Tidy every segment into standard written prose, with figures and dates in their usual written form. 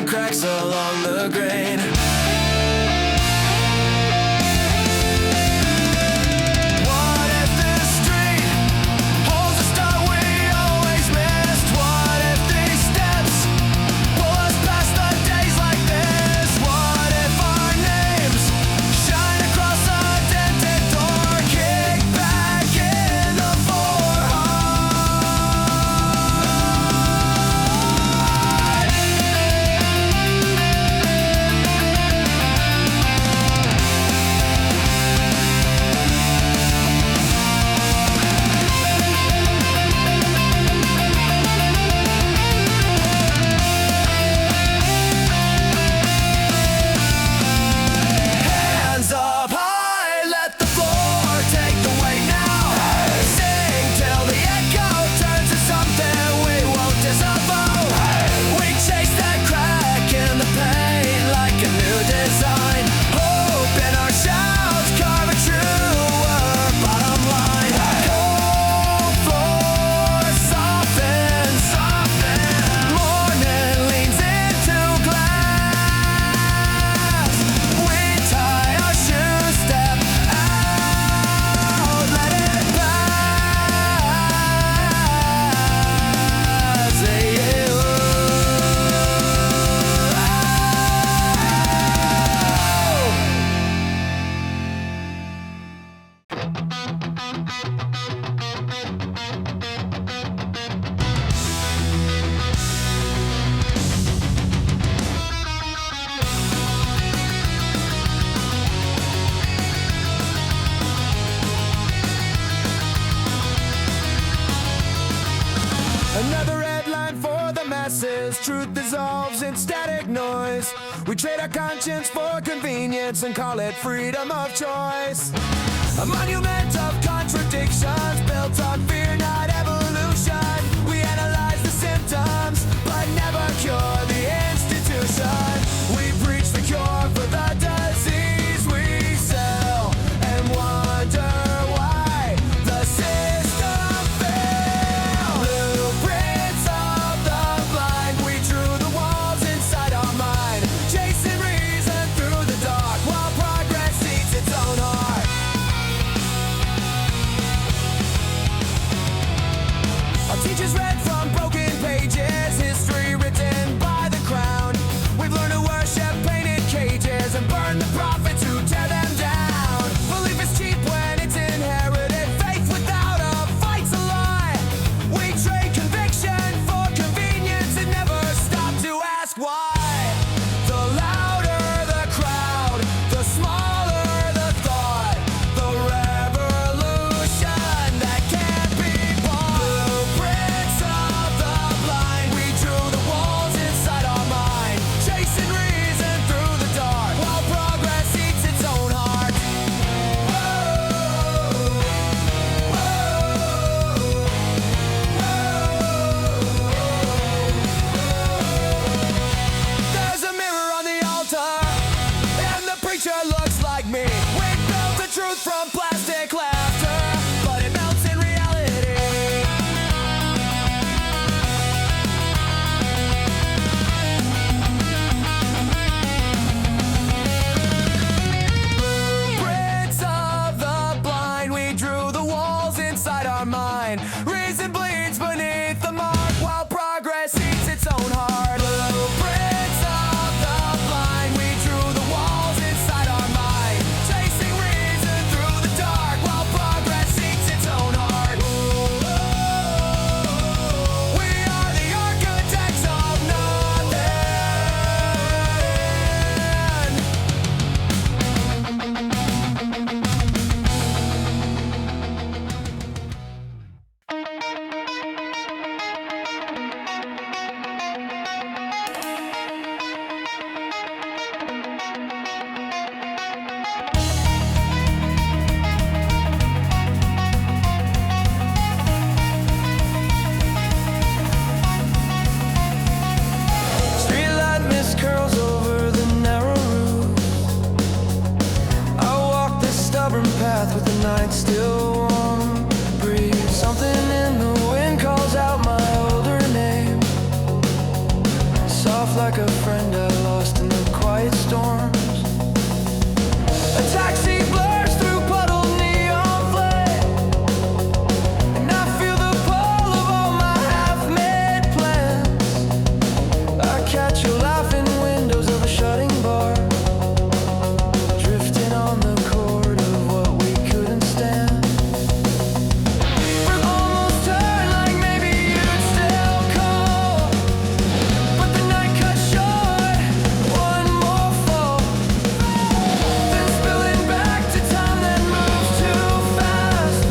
cracks along the grain. What if this street holds a start we always missed? What if these steps pull us past the days like this? What if our names shine across a dented door, kick back in the hands up high, let the floor take the weight now. Sing till the echo turns to something we won't disavow. We chase that crack in the paint like a new design. Hope in our shouts carve a truer bottom line. Cold floor soften, morning leans into glass. We tie our shoes, step out, let it pass. Another headline for the masses. Truth dissolves in static noise. We trade our conscience for convenience and call it freedom of choice. A monument of contradictions built on fear, not evolution. We analyze the symptoms, but never cure the institution. We preach the cure for the disease we sell and wonder why the system failed. Blueprints of the blind, we drew the walls inside our mind, chasing reason through the dark while progress seeks its own heart. Our teachers read from broken pages, history written ask why. The louder the crowd, the smaller the thought. The revolution that can't be bought. Blueprints of the blind, we drew the walls inside our mind, chasing reason through the dark, while progress eats its own heart. There's a mirror on the altar, and the preacher looks like me. We built the truth from plastic laughter, but it melts in reality. Blueprints of the blind, we drew the walls inside our mind. Reason bleeds beneath the mark, while progress eats its own heart. Blueprints of the blind, we drew the walls inside our mind, chasing reason through the dark, while progress eats its own heart. We are the architects of nothing. Streetlight mist curls over the narrow roofs. I walk this stubborn path with the night still warm. Breathe something in the wind calls out my older name. Soft like a friend I lost in the quiet storms. A taxi blurs through puddled neon flame, and I feel the pull of all my half-made plans. I catch you laughing windows of a shutting bar, drifting on the chord of what we couldn't stand. We're almost turned like maybe you'd still call, but the night cut short. One more fall, then spilling back to time that moves too fast.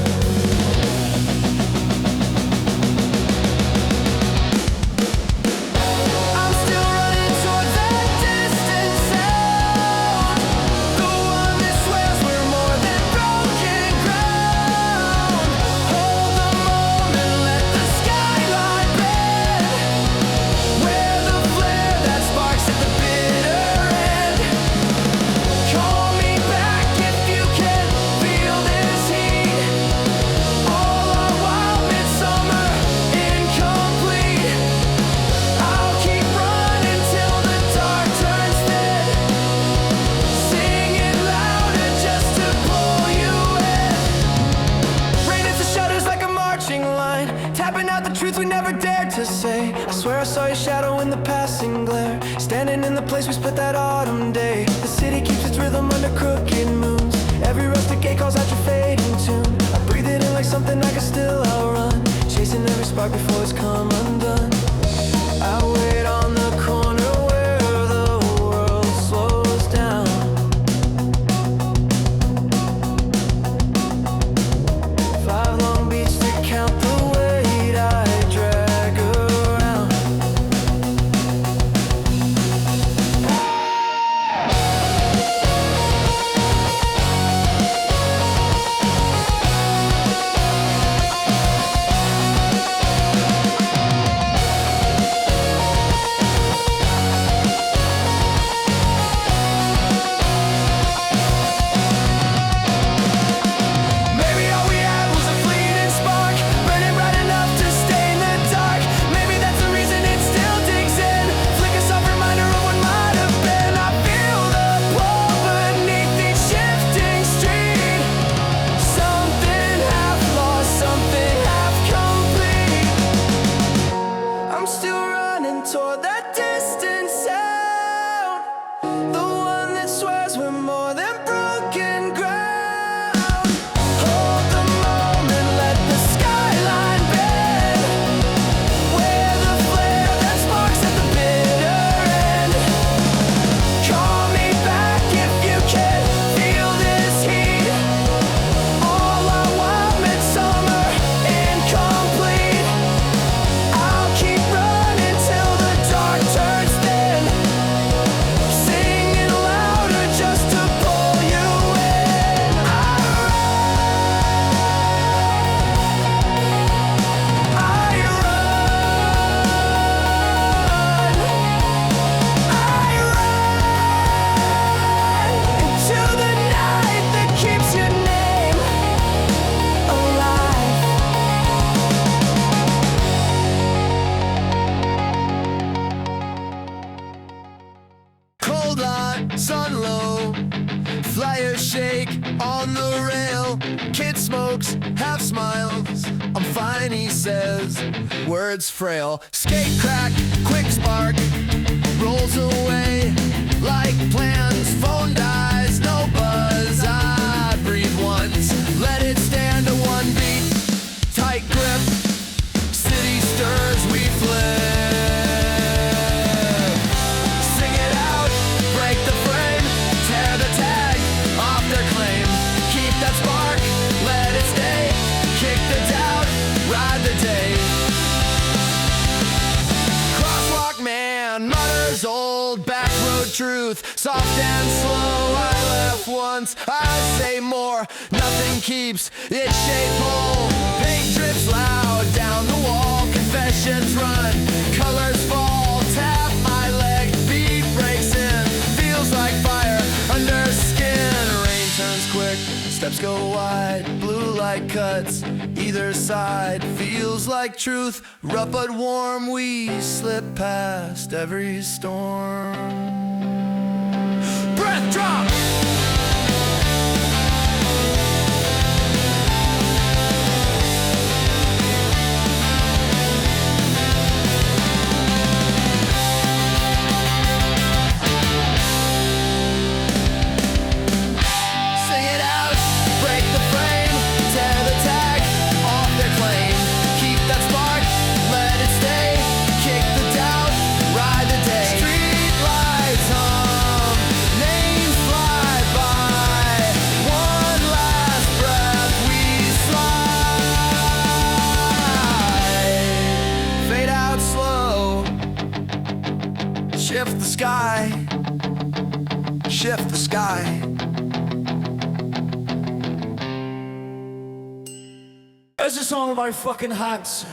I'm still running towards that distant sound, the one that swears we're more than broken ground. Hold the moment, let the skyline bend, where the flare that sparks at the bitter end. Call me back if you can feel this heat. All our wild midsummer incomplete. I'll keep running till the dark turns thin, singing louder just to pull you in. Rain hits the shutters like a marching line, tapping out the truth we never dared to say. I swear I saw your shadow in the passing glare, standing in the place we split that autumn day. The city keeps its rhythm under crooked moons, every rustic gate calls out your fading tune. I breathe it in like something I can still outrun, chasing every spark before it's come undone. I wait on the corner where the world slows down. 5 long beats to count the weight I drag around. sun low, flyers shake on the rail. Kid smokes, half smiles, I'm fine, he says, words frail. Skate crack, quick spark, rolls away like plans. Phone dies, no buzz, I breathe once, let it stand to one beat. Tight grip, city stirs, we flip. Sing it out, break the frame, tear the tag off their claim. Keep that spark, let it stay, kick the doubt, ride the day. Crosswalk man mutters old back road truth, soft and slow. I left once, I say more, nothing keeps its shape whole. Paint drips loud down the wall, confessions run, colors fall. Tap my leg, beat breaks in, feels like fire under skin. Rain turns quick, steps go wide, blue light cuts either side. Feels like truth, rough but warm, we slip past every storm. Breath drop! Shift the sky, shift the sky. It's a song about fucking hats.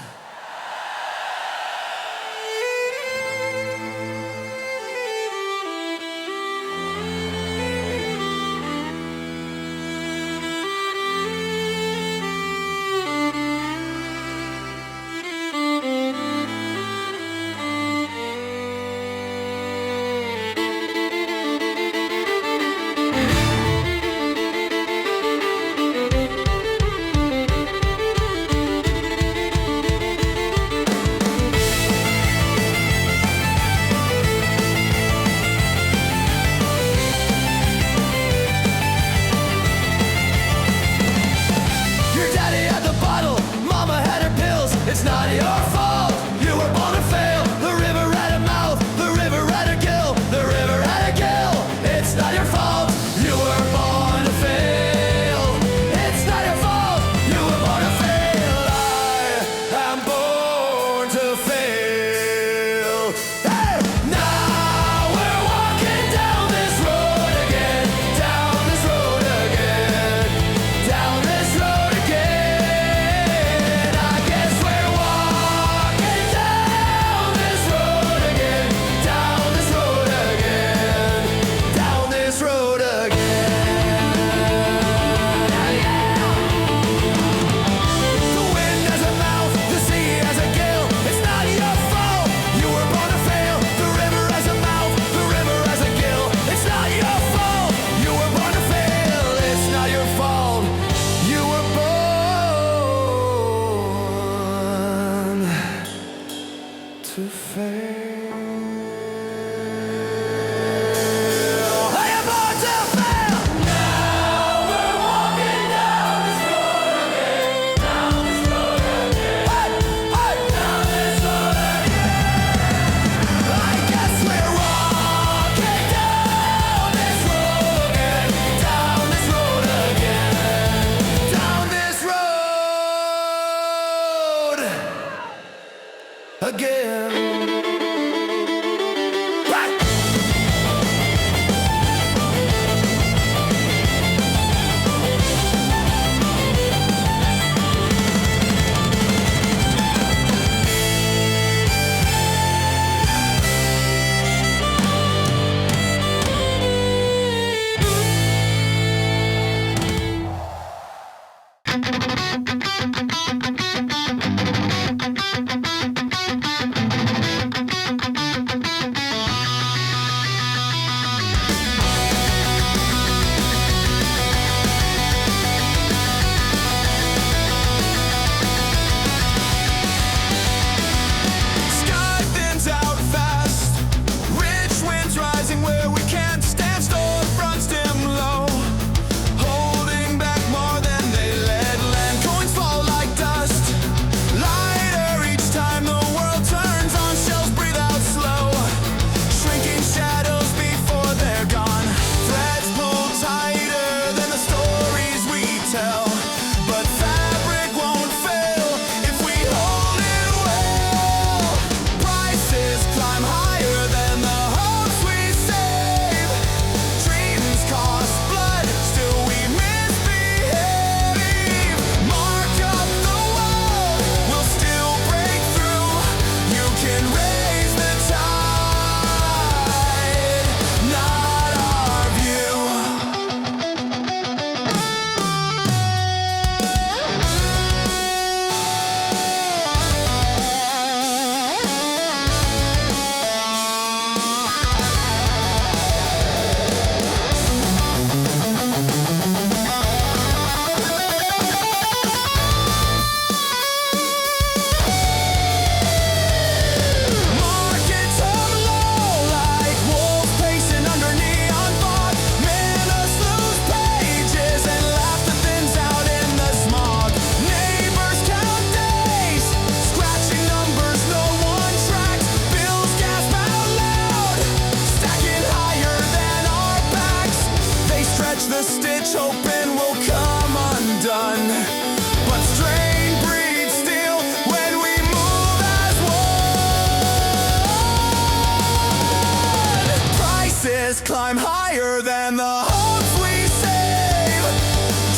promise climb higher than the hopes we save.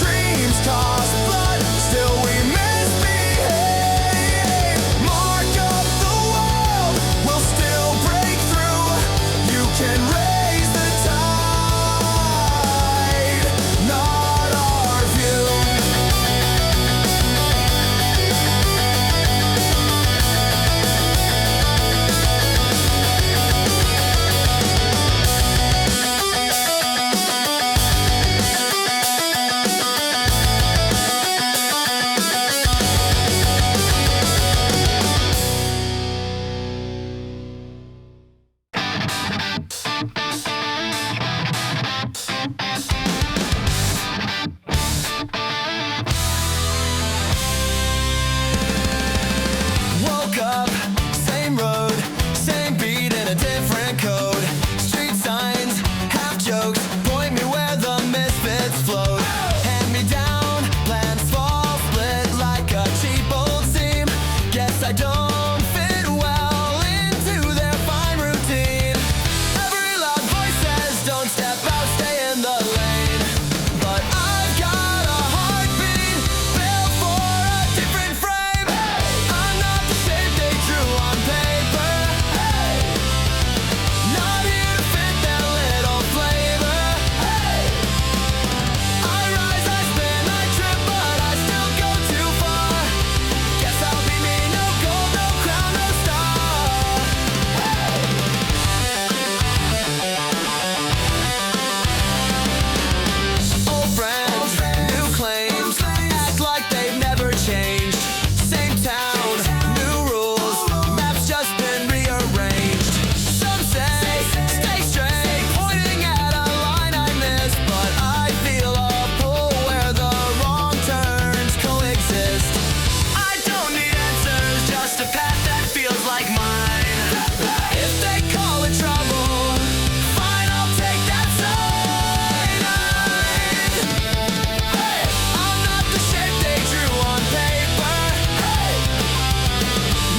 Dreams cost blood, still we misbehave. Mark up the world, we'll still break through. You can raise the tide, not our view. Woke up, same road, same beat in a different code. Street signs, half jokes, point me where the misfits float. Hand me down, plans fall split like a cheap old seam. Guess I don't fit well into their fine routine. Every loud voice says don't step out, stay in the lane. But I've got a heartbeat built for a different frame. I'm not the shape they drew on paper. Not here to fit their little flavor. I rise, I spin, I trip, but I still go too far. Guess I'll be me, no gold, no crown, no star. Old friends, new claims, act like they've never changed. Same town, new rules, maps just been rearranged. Some say, stay straight, pointing at a line I missed. But I feel a pull where the wrong turns coexist. I don't need answers, just a path that feels like mine. If they call it trouble, fine, I'll take that sign. I'm not the shape they drew on paper.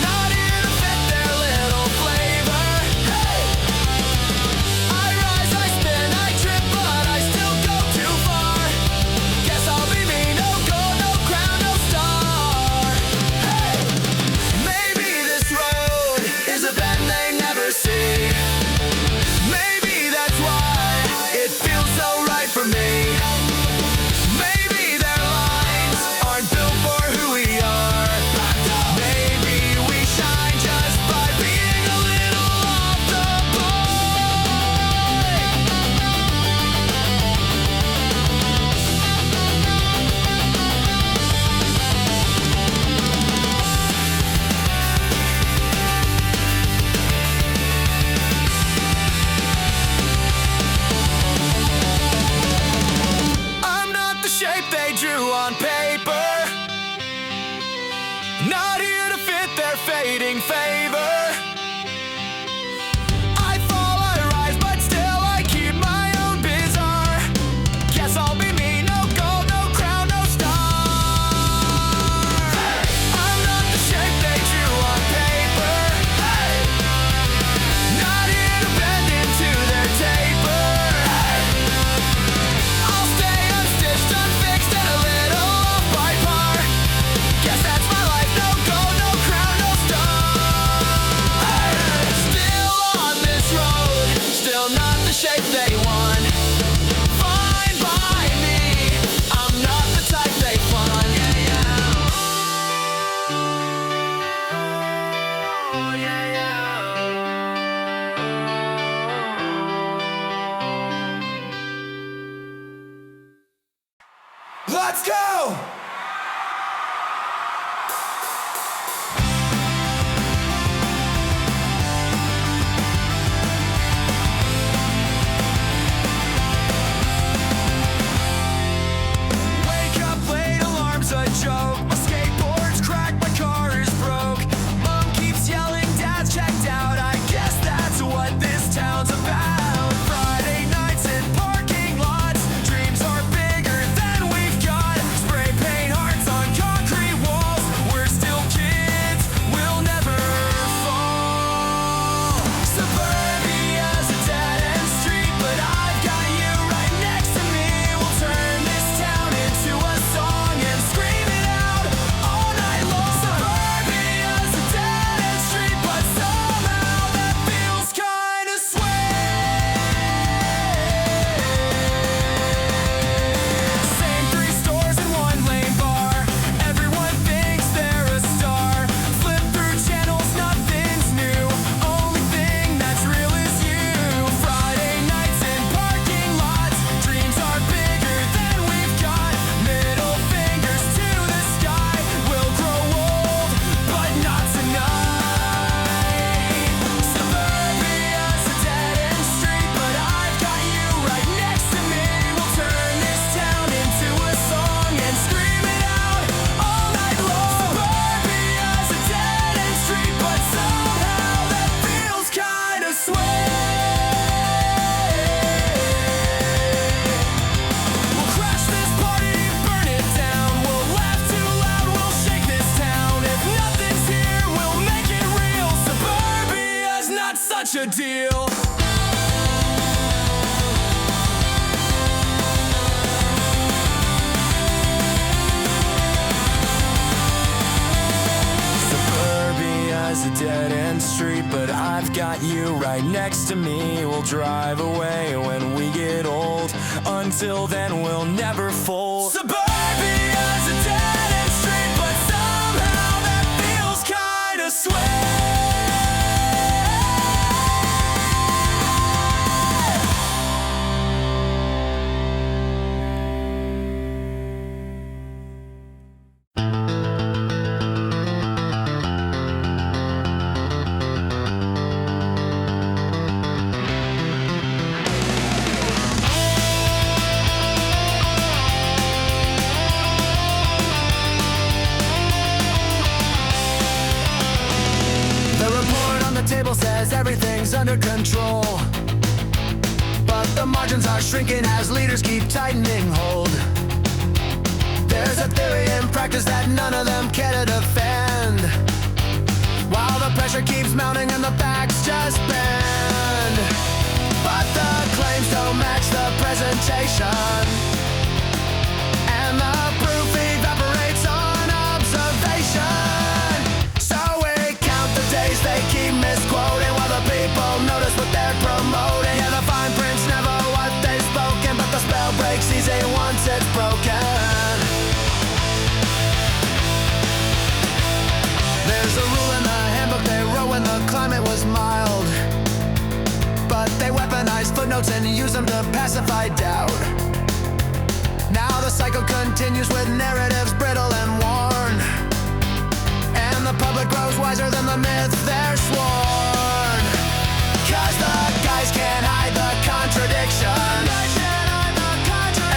Not here to fit their little flavor. I rise, I spin, I trip, but I still go too far. Guess I'll be me, no gold, no crown, no star. Maybe this road is a bend they never see. Maybe that's why it feels so right for me. Maybe their lines aren't built for who we are. Maybe we shine just by being a little off the I'm not the shape they drew on paper. Not here to fit their fading favor. I fall, I rise, but still I keep my own bizarre. Guess I'll be me, no gold, no crown, no star. I'm not the shape they drew on paper. Not here to bend into their taper. I'll stay unstitched, unfixed, and a little off by par. Guess that's my life, no gold, no crown, no star. Still on this road, still not the shape they want. Fine by me, I'm not the type they fun. Let's go! Wake up late, alarm's a joke. My skateboard's cracked, my car is broke. Mom keeps yelling, dad's checked out. I guess that's what this town's about. Friday nights in parking lots, dreams are bigger than we've got. Spray paint you right next to me. We'll drive away when we get old. Until then, we'll never fold. Suburbia's a dead-end street, but somehow that feels kinda sweet. Table says everything's under control, but the margins are shrinking as leaders keep tightening hold. There's a theory in practice that none of them care to defend, while the pressure keeps mounting and the backs just bend. But the claims don't match the presentation, and the proof evaporates on observation. They keep misquoting while the people notice what they're promoting. Yeah, the fine print's never what they've spoken, but the spell breaks easy once it's broken. There's a rule in the handbook they wrote when the climate was mild, but they weaponize footnotes and use them to pacify doubt. Now the cycle continues with narratives brittle and worn, and the public grows wiser than the myth they're sworn. 'Cause the guys can't hide the contradiction,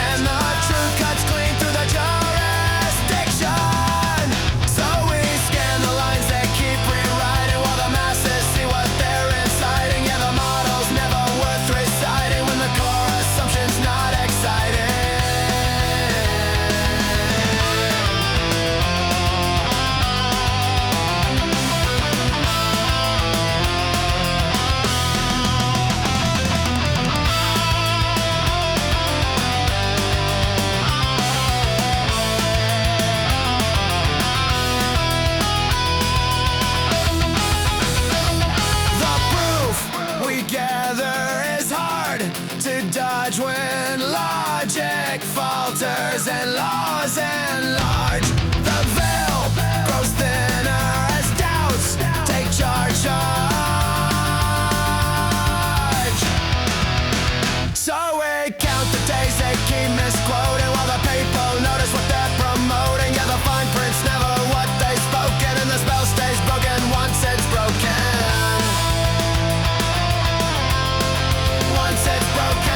and the truth cuts clean through the jurisdiction. So we scan the lines that keep rewriting while the masses see what they're inciting. Yeah, the model's never worth reciting when the core assumption's not exciting. When logic falters and laws enlarge, the veil grows thinner as doubts take charge. So we count the days they keep misquoting while the people notice what they're promoting. Yeah, the fine print's never what they've spoken, and the spell stays broken once it's broken. Once it's broken.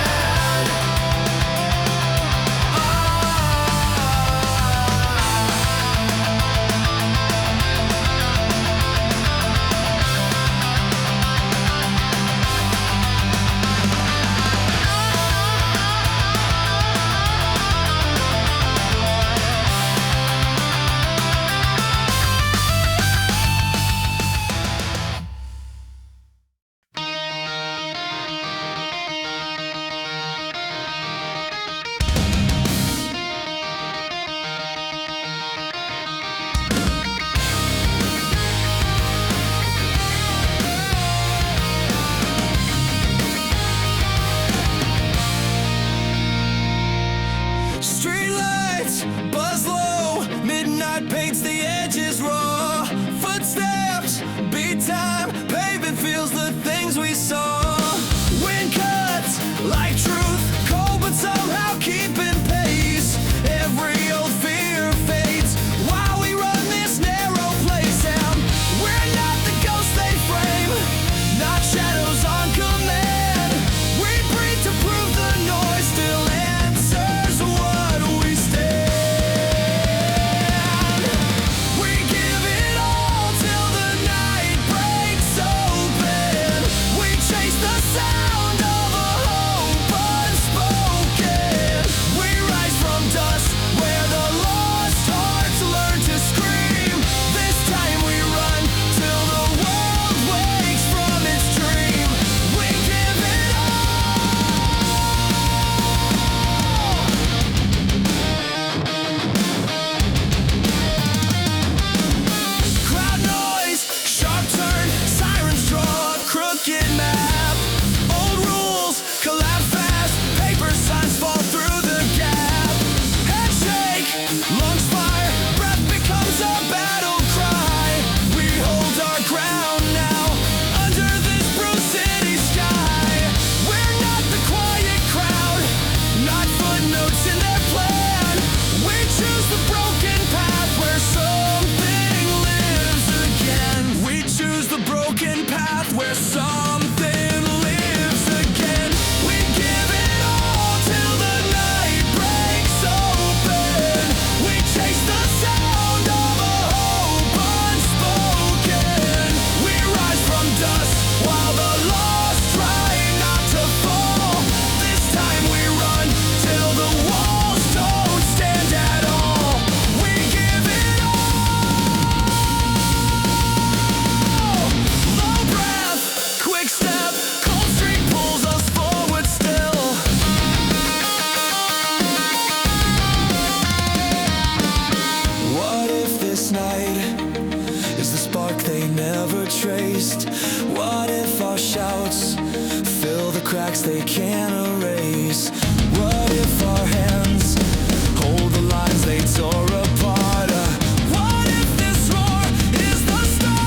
cracks they can't erase. What if our hands hold the lines they tore apart? What if this roar is the start?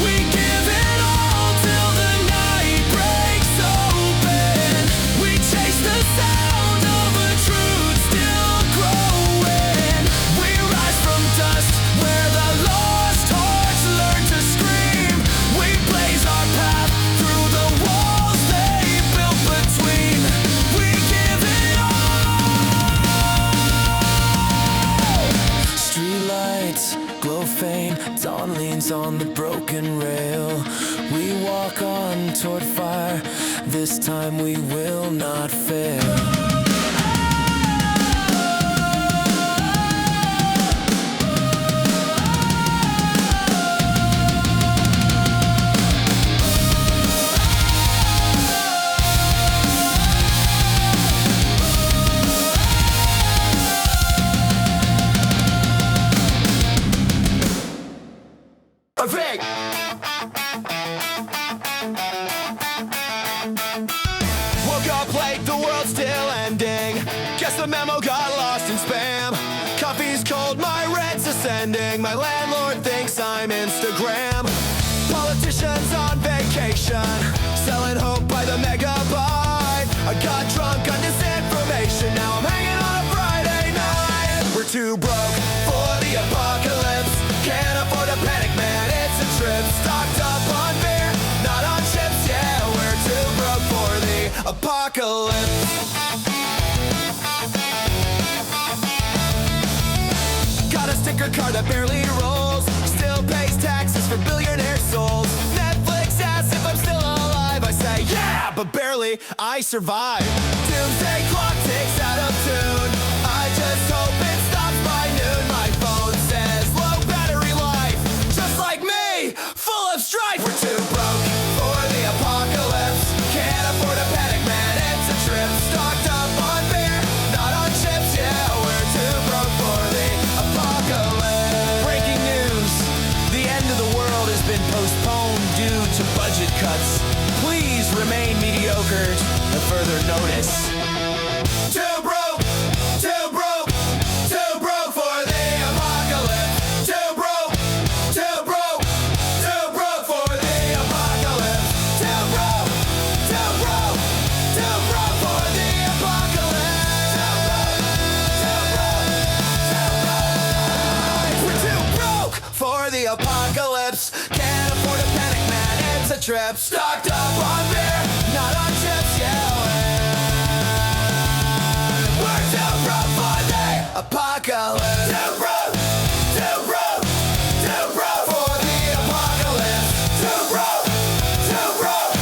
We give it all till the night breaks open. We chase the sound of a truth still growing. We rise from dust where the lost hearts learn to scream. We blaze our path through the walls they built between. We give it all. Streetlights glow faint, dawn leans on the broken rail. We walk on toward fire, this time we will not fail. Perfect! Woke up late, the world's still ending. Guess the memo got lost in spam. Coffee's cold, my rent's ascending. My landlord thinks I'm Instagram. Politicians on vacation, selling hope by the megabyte. I got drunk on disinformation, now I'm hanging on a Friday night. We're too broke for the apocalypse. Can't afford a panic, man, it's a trip. Stocked up on beer, not on chips, yeah. We're too broke for the apocalypse. Got a sticker car that barely rolls, still pays taxes for billionaire souls. Netflix asks if I'm still alive, I say yeah, but barely, I survive. Doomsday clock ticks out of tune, I just hope it stops by noon. My phone says low battery life, just like me, full of strife. We're too broke for the apocalypse. Can't afford a panic, man, it's a trip. Stocked up on beer, not on chips, yeah. We're too broke for the apocalypse. Breaking news, the end of the world has been postponed due to budget cuts. Please remain mediocre to further notice. Too broke, too broke, too broke for the apocalypse. Too broke, too broke, too broke for the apocalypse. Too broke, too broke, too broke for the apocalypse. Too broke, we're too broke for the apocalypse. Can't afford a panic, man, it's a trip. Stocked up on beer, not on chips, yeah. We're too broke for the apocalypse. Too broke, too broke, too broke for the apocalypse. Too broke, too broke,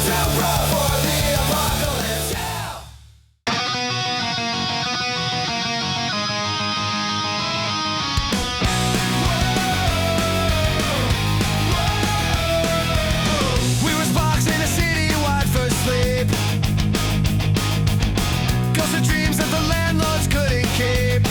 too broke for the apocalypse, yeah. We was boxed in a city wide for sleep. Ghosts of dreams that the landlords couldn't keep.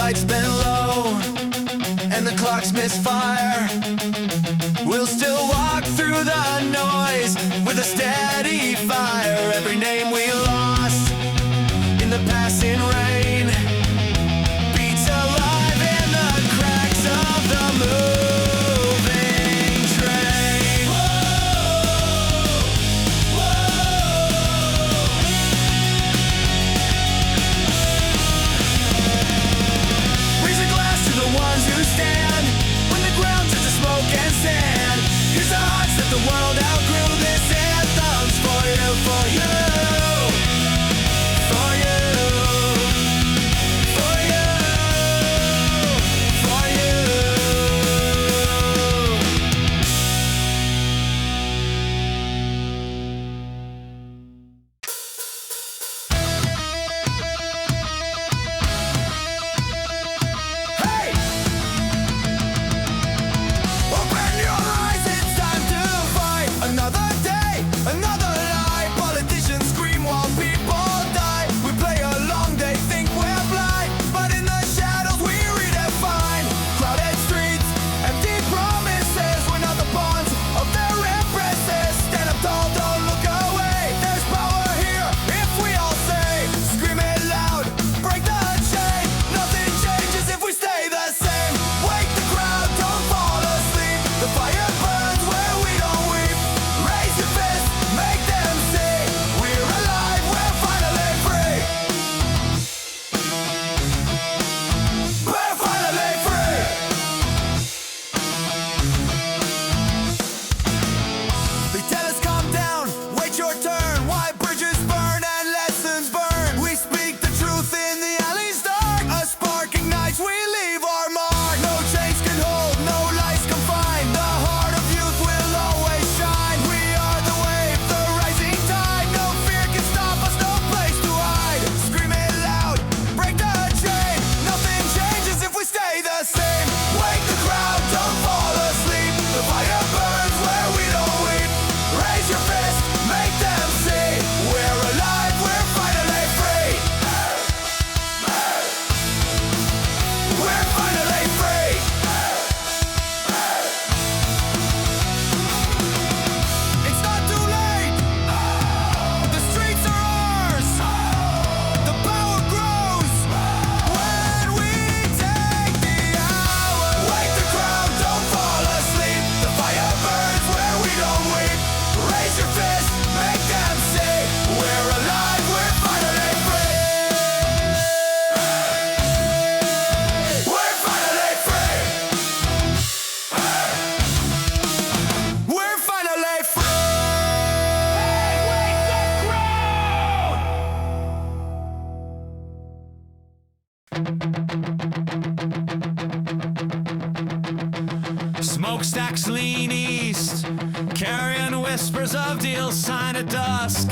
lights been low and the clocks misfire, we'll still walk through the noise with a steady fire. Every name we lost in the passing rain beats alive in the cracks of the moving train. Whoa, whoa. Raise a glass to the ones who stand when the ground turns to smoke and sand. Here's the hearts that the world outgrew. This anthem's for you, for you. Smokestacks lean east, carrying whispers of deals signed at dusk.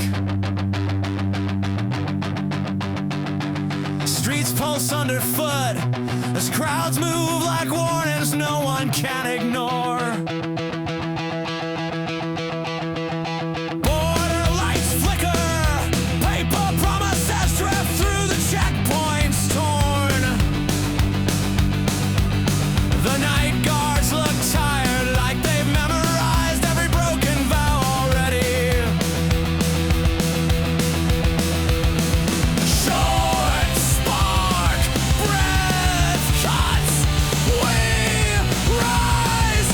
Streets pulse underfoot as crowds move like warnings no one can ignore. Border lights flicker, paper promises drift through the checkpoints torn. The night guards look tired, like they've memorized every broken vow already. Short spark, breath cuts, we rise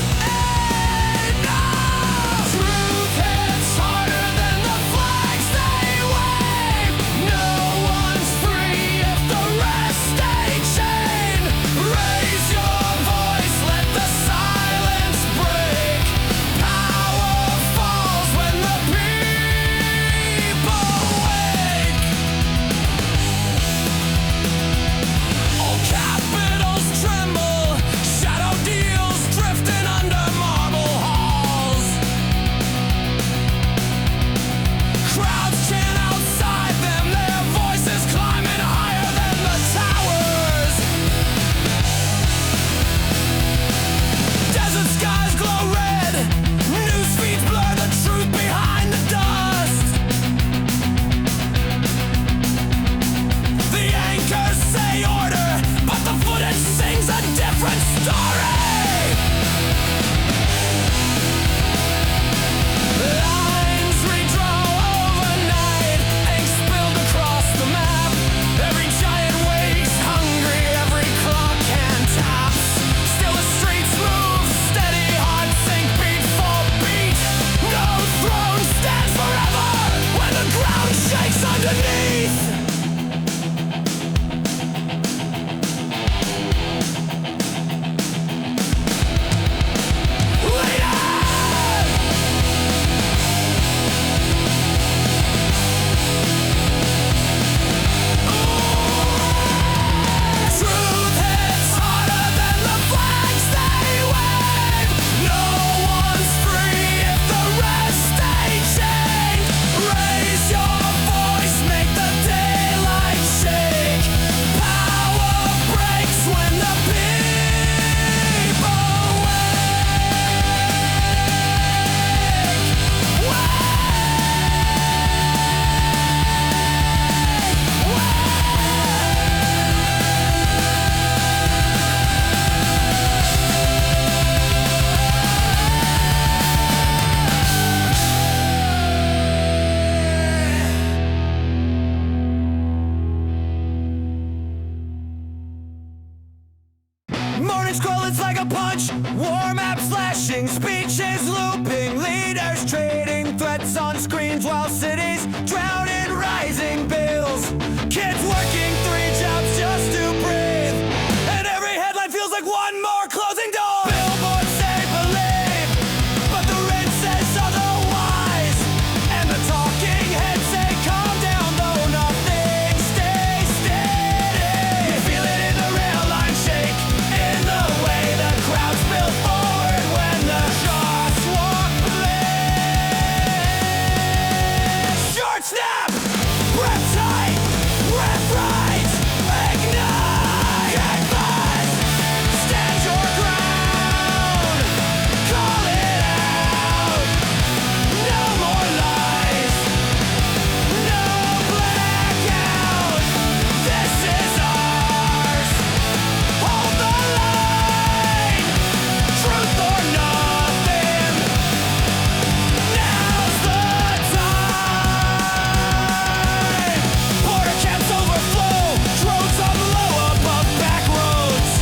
a punch. War maps flashing, speeches looping, leaders trading threats on screens while cities drown in rising bills. Kids working 3 jobs just to breathe, and every headline feels like one more closing door. Billboards say believe, but the rent says otherwise, and the talking heads say calm down, though nothing stays steady. You feel it in the rail line shake, in the way the crowd spill forward when the shots walk blade. Short snap, breath tight, breath right, ignite, get fast, stand your ground, call it out, no more lies, no blackout, this is ours, hold the line, truth or nothing, now's the time. Border camps overflow, drones on low above back roads,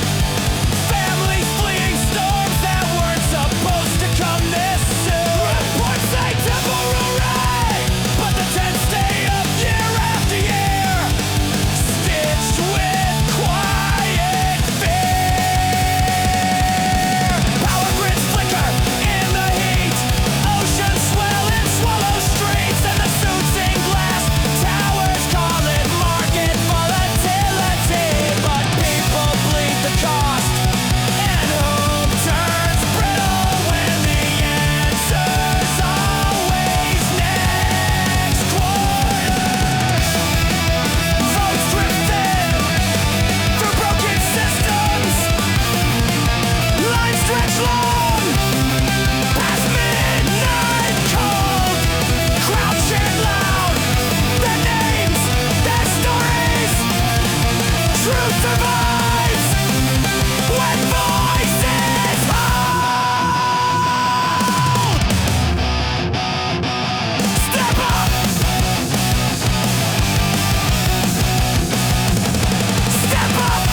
families fleeing storms that weren't supposed to come this soon. Reports say temporary, but the tents stay up year after year, stitched with quiet fear. Power grids flicker in the heat, oceans swell and swallow streets, and the suits in glass towers call it market volatility. But people bleed the cost, and hope turns brittle when the answer's always next quarter. Votes drift thin through broken systems, lines stretch long past midnight cold. Crowd chant loud their names, their stories. Truth survives when voices hold. Step up, step up.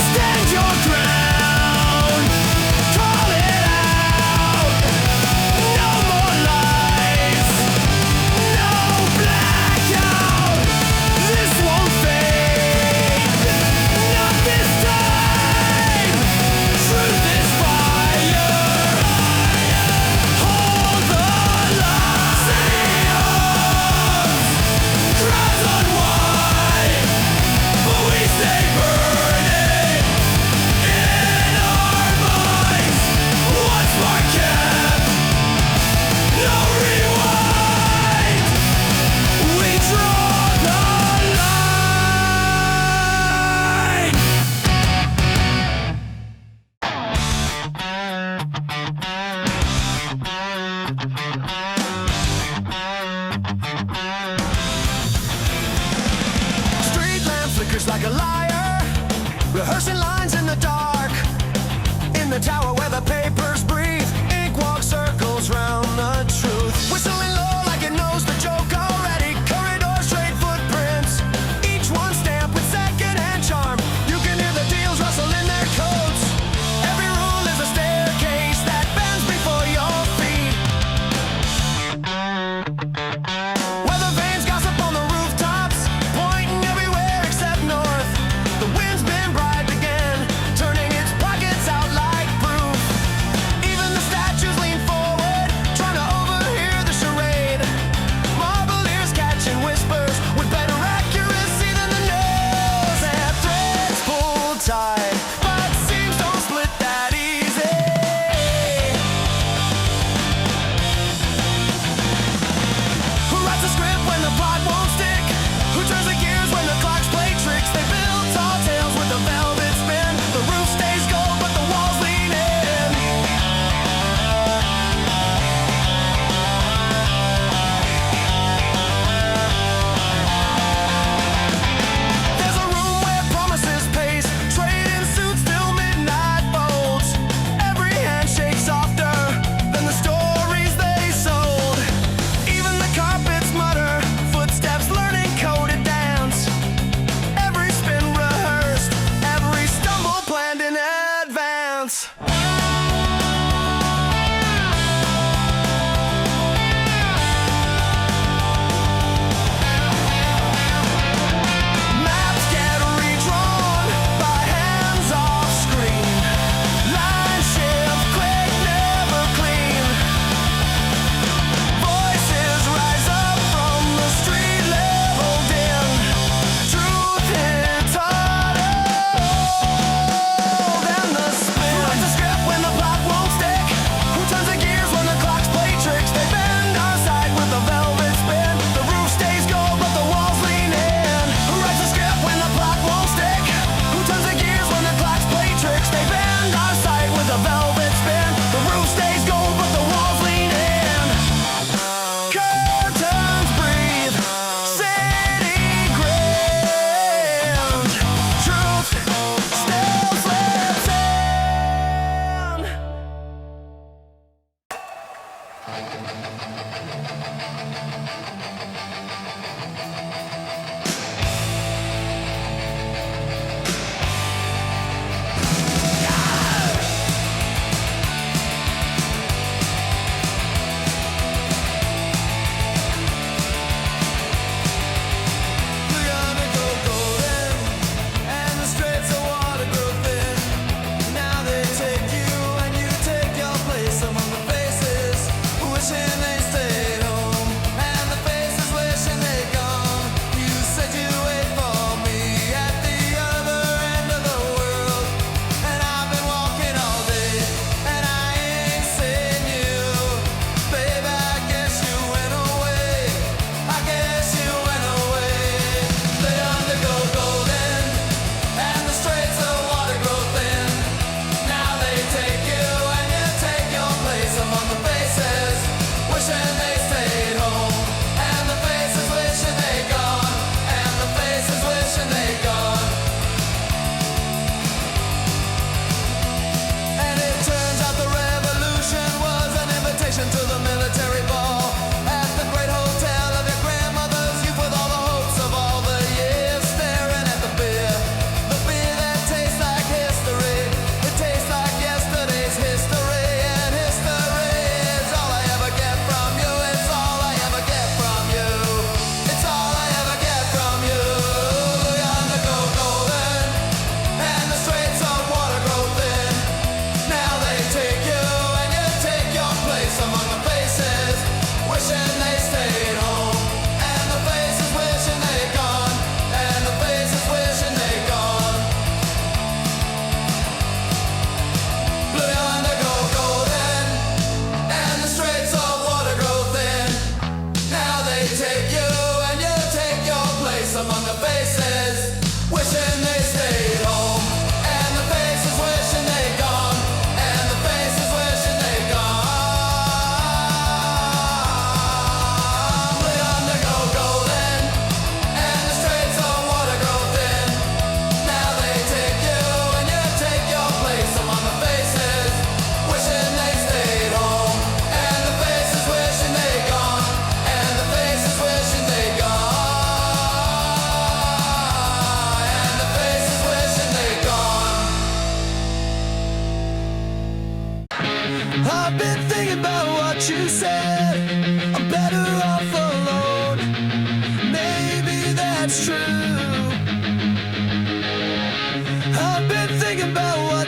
Stand your ground, call it out, no more lies, no blackout, this won't fade, not this time, truth is fire, hold the line, city arms, crowds on wide, but we stay burning in our minds. Once more kept, no rewind. We draw the line. Street lamp flickers like a liar, rehearsing lines in the dark. In the tower where the papers breathe, ink walks circles round the truth. Whistling low like it knows the joke already. Corridors trade footprints, each one stamped with second-hand charm. You can hear the deals rustle in their coats. Every rule is a staircase that bends before your feet. Weather vanes gossip on the rooftops, pointing everywhere except north. The wind's been bribed again, turning its pockets out like proof.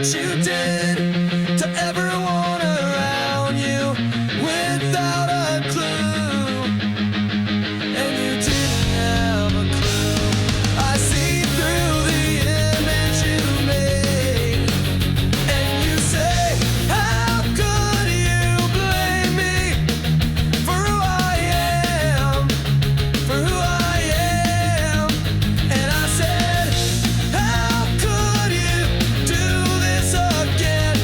what you did to everyone around you without a clue. And you didn't have a clue. I see through the image you made. And you say, how could you blame me for who I am? For who I am. And I said, how could you do this again?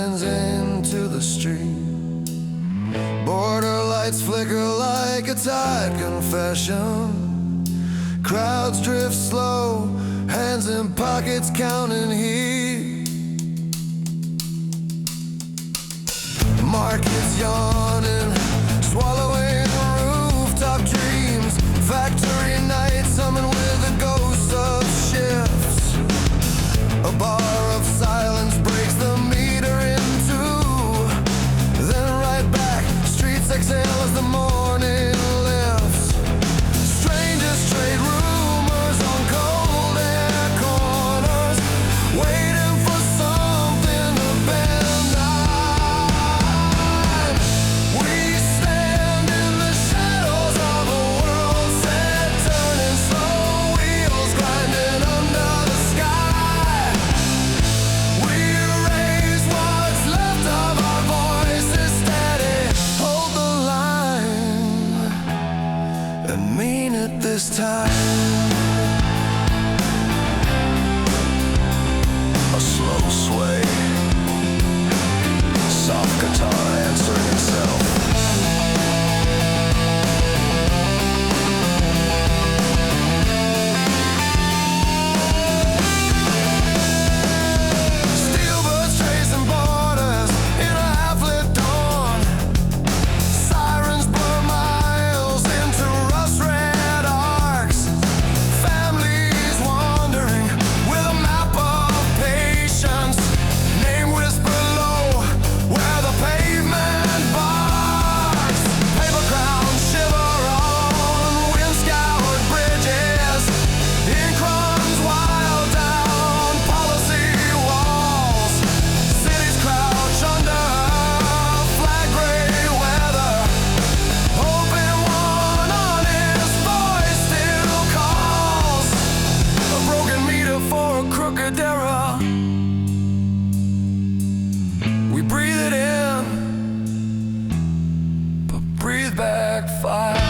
shines into the street. Border lights flicker like a tide confession. Crowds drift slow, hands in pockets counting heat. Markets yawning, swallowing rooftop dreams. Factory nights humming with the ghosts of shifts. A bar of silence breaks the meter in two. Then right back, streets exhale as the morning lifts. Strangers trade rumors on cold air corners, waiting for something to bend on. We stand in the shadows of a world set, turning slow wheels grinding under the sky. We raise what's left of our voices steady, hold the line, and mean it this time. A slow sway, soft guitar answering itself. Steel birds tracing borders in a half-lit dawn. Sirens blur miles into rust-red arcs. Families wandering with a map of patience. Name whispered low where the pavement barks. Paper crowns shiver on wind-scoured bridges. Ink runs wild down policy walls. Cities crouch under flag gray weather, hoping one honest voice still calls. A broken meter for a crooked era. We breathe it in, but breathe back fire.